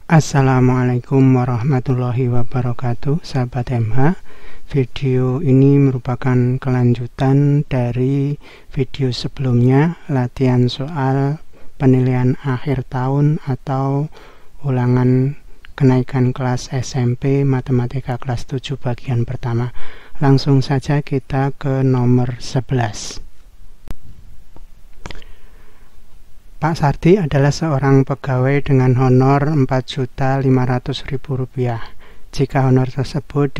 Assalamualaikum warahmatullahi wabarakatuh, sahabat MH. Video ini merupakan kelanjutan dari video sebelumnya, latihan soal penilaian akhir tahun atau ulangan kenaikan kelas SMP Matematika kelas 7 bagian pertama. Langsung saja kita ke nomor 11. Pak Sardi adalah seorang pegawai dengan honor Rp4.500.000. Jika honor tersebut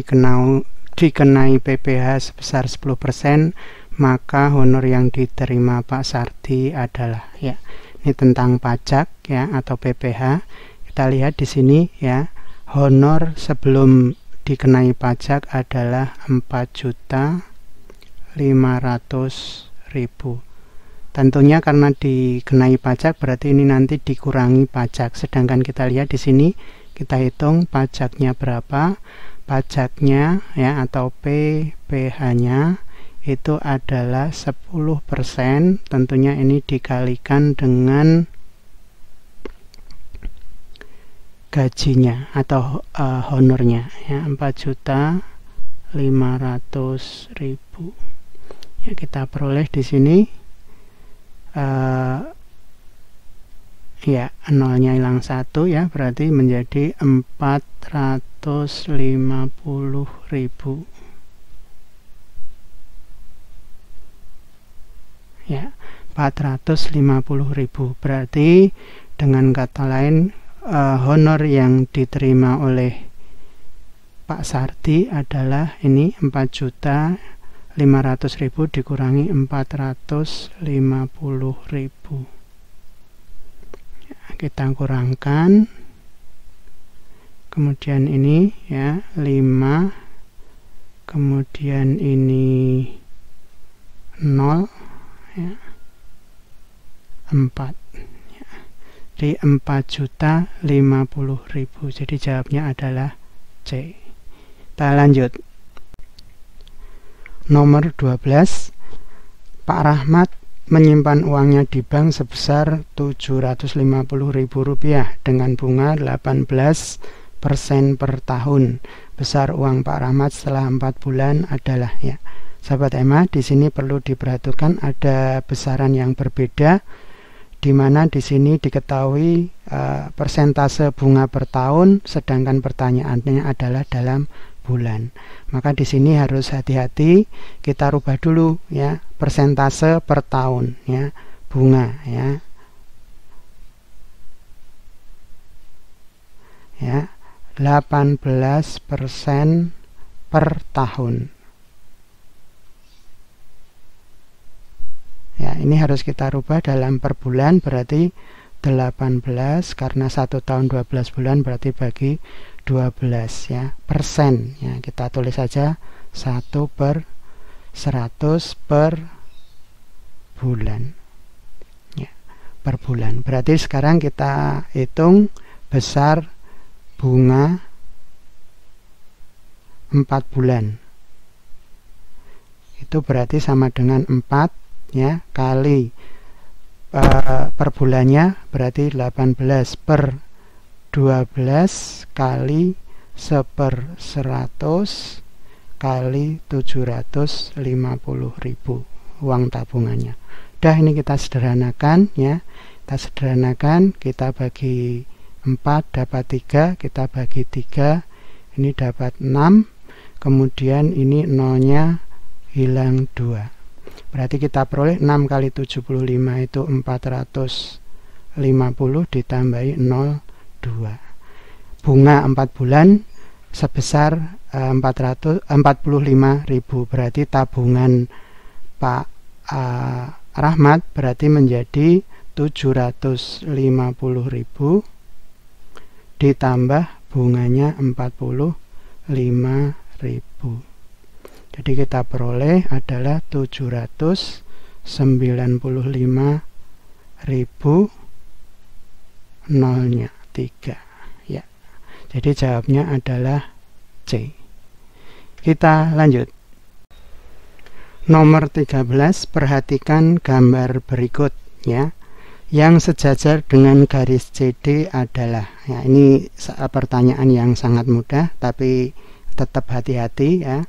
dikenai PPh sebesar 10%, maka honor yang diterima Pak Sardi adalah, ya, ini tentang pajak, ya, atau PPh. Kita lihat di sini, ya, honor sebelum dikenai pajak adalah Rp4.500.000. Tentunya karena dikenai pajak berarti ini nanti dikurangi pajak. Sedangkan kita lihat di sini, kita hitung pajaknya berapa. Pajaknya, ya, atau PPh-nya itu adalah 10%. Tentunya ini dikalikan dengan gajinya atau honornya, ya, 4.500.000. Ya, kita peroleh di sini. Ya, nolnya hilang 1, ya, berarti menjadi 450.000. Ya, 450.000. Berarti dengan kata lain, honor yang diterima oleh Pak Sardi adalah ini 4.500.000 dikurangi 450.000. Ya, kita kurangkan. Kemudian ini, ya, 5. Kemudian ini 0, ya, 4. Ya. Di 4.050.000. Jadi jawabnya adalah C. Kita lanjut. Nomor 12, Pak Rahmat menyimpan uangnya di bank sebesar Rp750.000 dengan bunga 18% per tahun. Besar uang Pak Rahmat setelah 4 bulan adalah, ya. Sahabat Emma, di sini perlu diperhatikan ada besaran yang berbeda, di mana di sini diketahui persentase bunga per tahun, sedangkan pertanyaannya adalah dalam bulan. Maka di sini harus hati-hati, kita rubah dulu, ya, persentase per tahun, ya, bunga, ya. Ya, 18% per tahun. Ya, ini harus kita rubah dalam per bulan, berarti 18, karena 1 tahun 12 bulan berarti bagi 12, ya, persen, ya, kita tulis saja 1/100 per bulan, ya, per bulan. Berarti sekarang kita hitung besar bunga 4 bulan, itu berarti sama dengan 4, ya, kali per bulannya berarti 18 per 12 kali 1/100 kali 750.000 uang tabungannya. Udah, ini kita sederhanakan, ya. Kita sederhanakan, kita bagi 4 dapat 3, kita bagi 3, ini dapat 6. Kemudian ini nolnya hilang 2. Berarti kita peroleh 6 kali 75 itu 450 ditambahi 0,2. Bunga 4 bulan sebesar 45.000. Berarti tabungan Pak Rahmat berarti menjadi 750.000 ditambah bunganya 45.000. Jadi kita peroleh adalah 795.000, nolnya 3, ya. Jadi jawabnya adalah C. Kita lanjut. Nomor 13, perhatikan gambar berikut, ya. Yang sejajar dengan garis CD adalah, ya, ini pertanyaan yang sangat mudah, tapi tetap hati-hati ya.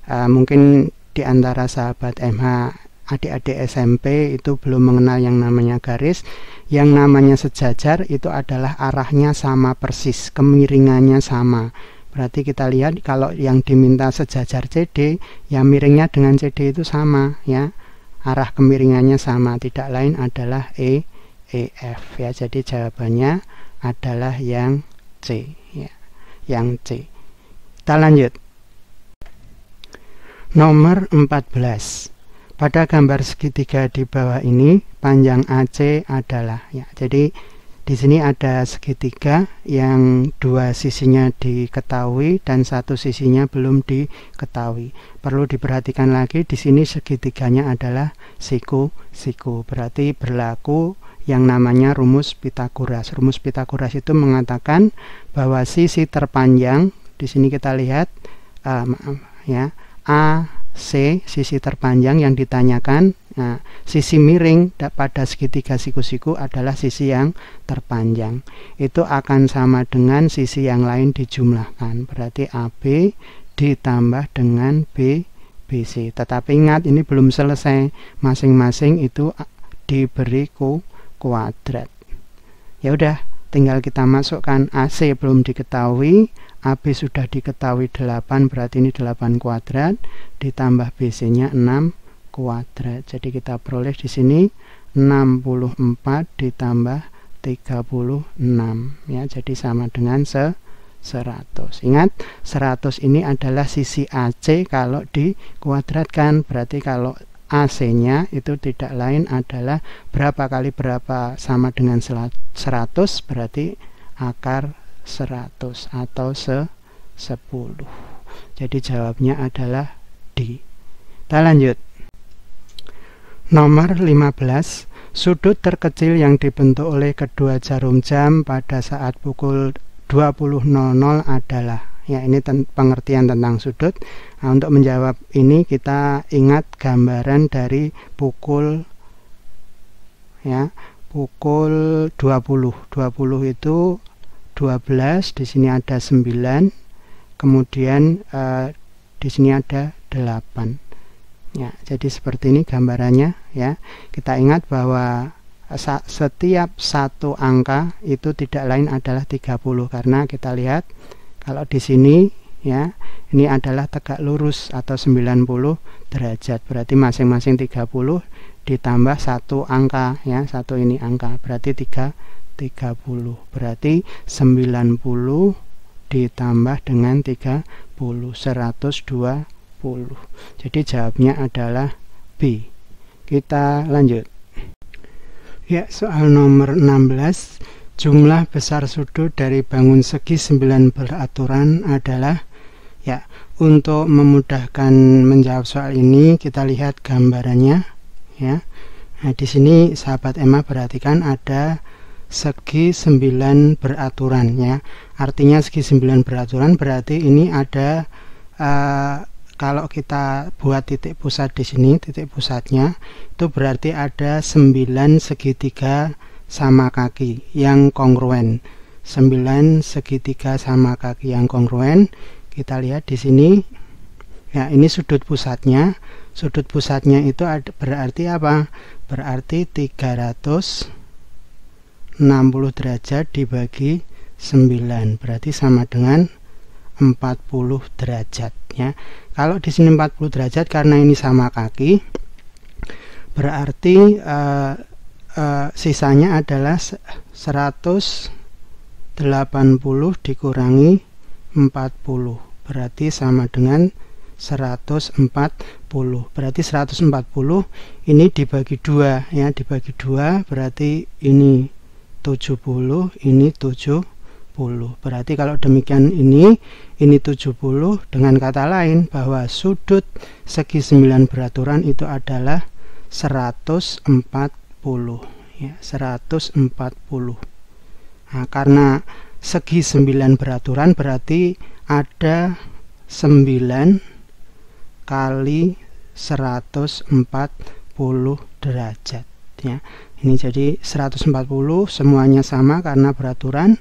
Mungkin di antara sahabat MH, adik-adik SMP itu belum mengenal yang namanya garis. Yang namanya sejajar itu adalah arahnya sama persis, kemiringannya sama. Berarti kita lihat kalau yang diminta sejajar CD, ya miringnya dengan CD itu sama ya. Arah kemiringannya sama, tidak lain adalah EF ya. Jadi jawabannya adalah yang C ya. Yang C. Kita lanjut. Nomor 14. Pada gambar segitiga di bawah ini panjang AC adalah ya. Jadi di sini ada segitiga yang dua sisinya diketahui dan satu sisinya belum diketahui. Perlu diperhatikan lagi, di sini segitiganya adalah siku. Berarti berlaku yang namanya rumus Pitagoras. Rumus Pitagoras itu mengatakan bahwa sisi terpanjang, di sini kita lihat ya, AC, sisi terpanjang yang ditanyakan. Nah, sisi miring pada segitiga siku-siku adalah sisi yang terpanjang. Itu akan sama dengan sisi yang lain dijumlahkan. Berarti AB ditambah dengan BC. Tetapi ingat, ini belum selesai. Masing-masing itu diberi kuadrat. Ya udah, tinggal kita masukkan. AC belum diketahui, AB sudah diketahui 8, berarti ini 8 kuadrat ditambah BC-nya 6 kuadrat. Jadi kita peroleh di sini 64 ditambah 36 ya. Jadi sama dengan 100. Ingat, 100 ini adalah sisi AC kalau dikuadratkan. Berarti kalau AC-nya itu tidak lain adalah berapa kali berapa sama dengan 100, berarti akar 100 atau 10. Jadi jawabnya adalah D. Kita lanjut. Nomor 15. Sudut terkecil yang dibentuk oleh kedua jarum jam pada saat pukul 20.00 adalah, ya, ini pengertian tentang sudut. Nah, untuk menjawab ini kita ingat gambaran dari pukul, ya, pukul 20. 20 itu 12, di sini ada 9, kemudian di sini ada 8. Ya, jadi seperti ini gambarannya ya. Kita ingat bahwa setiap satu angka itu tidak lain adalah 30, karena kita lihat kalau di sini ya, ini adalah tegak lurus atau 90 derajat. Berarti masing-masing 30 ditambah satu angka ya, satu ini angka, berarti 30. Berarti 90 ditambah dengan 30, 120. Jadi jawabnya adalah B. Kita lanjut. Ya, soal nomor 16. Jumlah besar sudut dari bangun segi 9 beraturan adalah, ya, untuk memudahkan menjawab soal ini kita lihat gambarannya ya. Nah, di sini sahabat Emma perhatikan ada segi 9 beraturan ya. Artinya segi 9 beraturan berarti ini ada kalau kita buat titik pusat di sini, titik pusatnya itu berarti ada 9 segitiga sama kaki yang kongruen. 9 segitiga sama kaki yang kongruen. Kita lihat di sini. Ya, ini sudut pusatnya. Sudut pusatnya itu berarti apa? Berarti 360 derajat dibagi 9. Berarti sama dengan 40 derajat ya. Kalau di sini 40 derajat karena ini sama kaki, berarti sisanya adalah 180 dikurangi 40, berarti sama dengan 140. Berarti 140 ini dibagi 2 ya, dibagi 2 berarti ini 70, ini 70. Berarti kalau demikian ini 70, dengan kata lain bahwa sudut segi 9 beraturan itu adalah 140 ya, 140. Nah, karena segi 9 beraturan berarti ada 9 kali 140 derajat ya. Ini jadi 140 semuanya sama karena beraturan,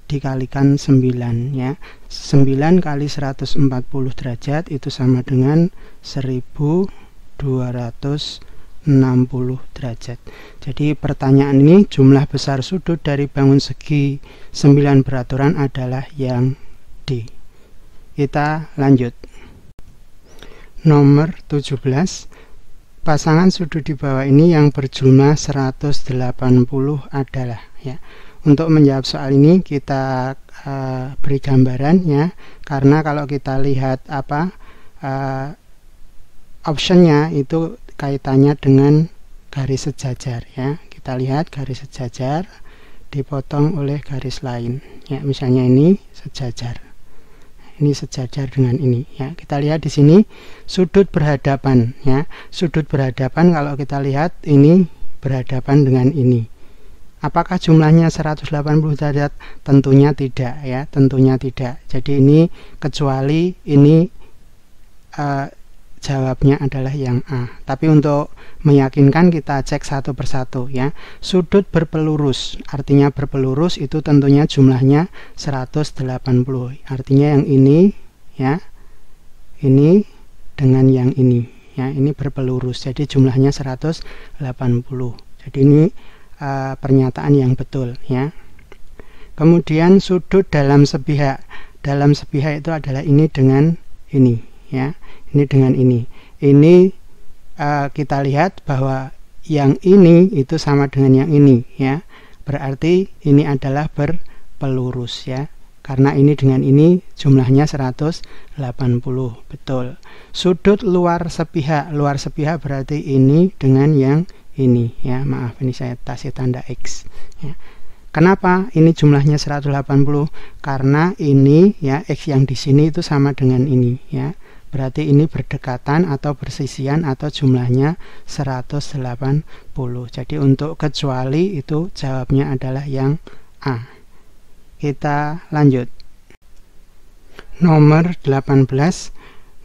dikalikan 9 ya. 9 kali 140 derajat itu sama dengan 1260 derajat. Jadi pertanyaan ini jumlah besar sudut dari bangun segi 9 beraturan adalah yang D. Kita lanjut. Nomor 17. Pasangan sudut di bawah ini yang berjumlah 180 adalah ya. Untuk menjawab soal ini kita beri gambaran ya, karena kalau kita lihat optionnya itu kaitannya dengan garis sejajar ya. Kita lihat garis sejajar dipotong oleh garis lain ya, misalnya ini sejajar, ini sejajar dengan ini ya. Kita lihat di sini sudut berhadapan ya. Sudut berhadapan kalau kita lihat ini berhadapan dengan ini. Apakah jumlahnya 180 derajat? Tentunya tidak ya, tentunya tidak. Jadi ini kecuali ini jawabnya adalah yang A. Tapi untuk meyakinkan kita cek satu persatu ya. Sudut berpelurus, artinya berpelurus itu tentunya jumlahnya 180. Artinya yang ini ya, ini dengan yang ini ya, ini berpelurus. Jadi jumlahnya 180. Jadi ini pernyataan yang betul ya. Kemudian sudut dalam sepihak. Dalam sepihak itu adalah ini dengan ini ya. Ini dengan ini. Ini kita lihat bahwa yang ini itu sama dengan yang ini ya. Berarti ini adalah berpelurus ya. Karena ini dengan ini jumlahnya 180. Betul. Sudut luar sepihak. Luar sepihak berarti ini dengan yang ini ya, maaf ini saya kasih tanda X ya. Kenapa ini jumlahnya 180? Karena ini ya, X yang di sini itu sama dengan ini ya. Berarti ini berdekatan atau bersisian atau jumlahnya 180. Jadi untuk kecuali itu jawabnya adalah yang A. Kita lanjut. Nomor 18.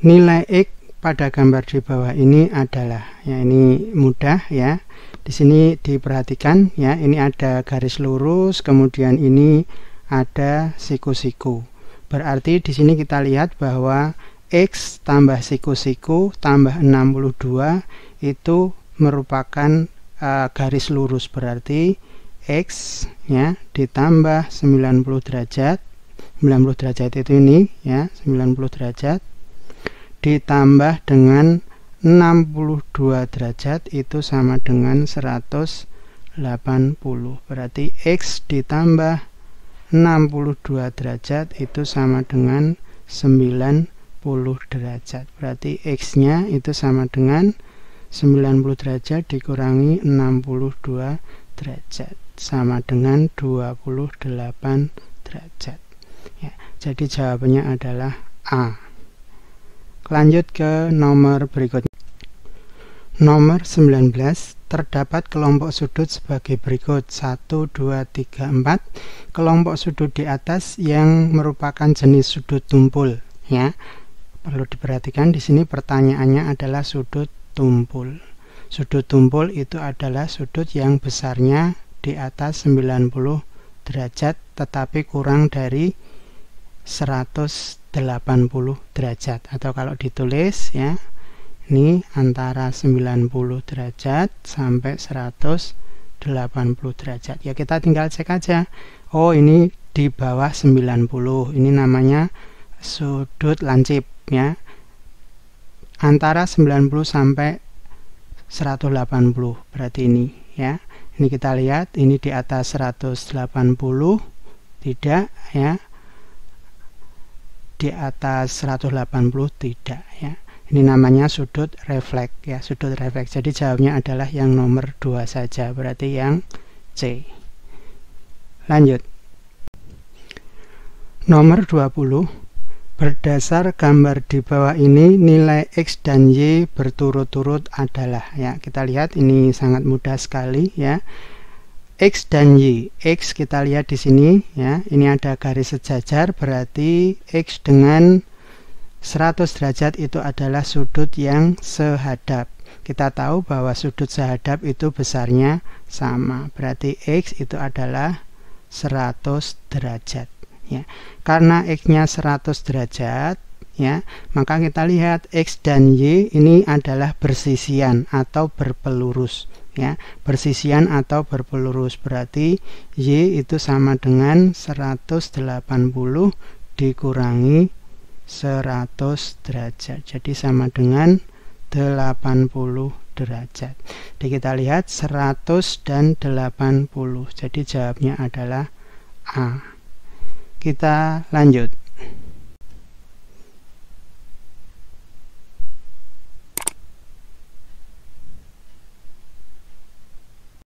Nilai X pada gambar di bawah ini adalah ya, ini mudah ya. Di sini diperhatikan ya, ini ada garis lurus, kemudian ini ada siku-siku. Berarti di sini kita lihat bahwa X tambah siku-siku tambah 62 itu merupakan garis lurus. Berarti X ya ditambah 90 derajat. 90 derajat itu ini ya, 90 derajat ditambah dengan 62 derajat itu sama dengan 180. Berarti X ditambah 62 derajat itu sama dengan 90 derajat. Berarti X nya itu sama dengan 90 derajat dikurangi 62 derajat sama dengan 28 derajat ya. Jadi jawabannya adalah A. Lanjut ke nomor berikutnya. Nomor 19. Terdapat kelompok sudut sebagai berikut. 1, 2, 3, 4. Kelompok sudut di atas yang merupakan jenis sudut tumpul ya. Perlu diperhatikan di sini pertanyaannya adalah sudut tumpul. Sudut tumpul itu adalah sudut yang besarnya di atas 90 derajat tetapi kurang dari 180 derajat, atau kalau ditulis ya, ini antara 90 derajat sampai 180 derajat. Ya kita tinggal cek aja. Oh ini di bawah 90. Ini namanya sudut lancip ya. Antara 90 sampai 180 berarti ini ya. Ini kita lihat ini di atas 180 tidak ya. Di atas 180 tidak ya. Ini namanya sudut refleks ya, sudut refleks. Jadi jawabnya adalah yang nomor 2 saja, berarti yang C. Lanjut. Nomor 20. Berdasar gambar di bawah ini nilai X dan Y berturut-turut adalah ya. Kita lihat ini sangat mudah sekali ya. X dan Y. X kita lihat di sini ya. Ini ada garis sejajar, berarti X dengan 100 derajat itu adalah sudut yang sehadap. Kita tahu bahwa sudut sehadap itu besarnya sama. Berarti X itu adalah 100 derajat. Ya. Karena X-nya 100 derajat, ya, maka kita lihat X dan Y ini adalah bersisian atau berpelurus. Ya, bersisian atau berpelurus, berarti Y itu sama dengan 180 dikurangi 100 derajat. Jadi sama dengan 80 derajat. Jadi kita lihat 100 dan 80. Jadi jawabnya adalah A. Kita lanjut.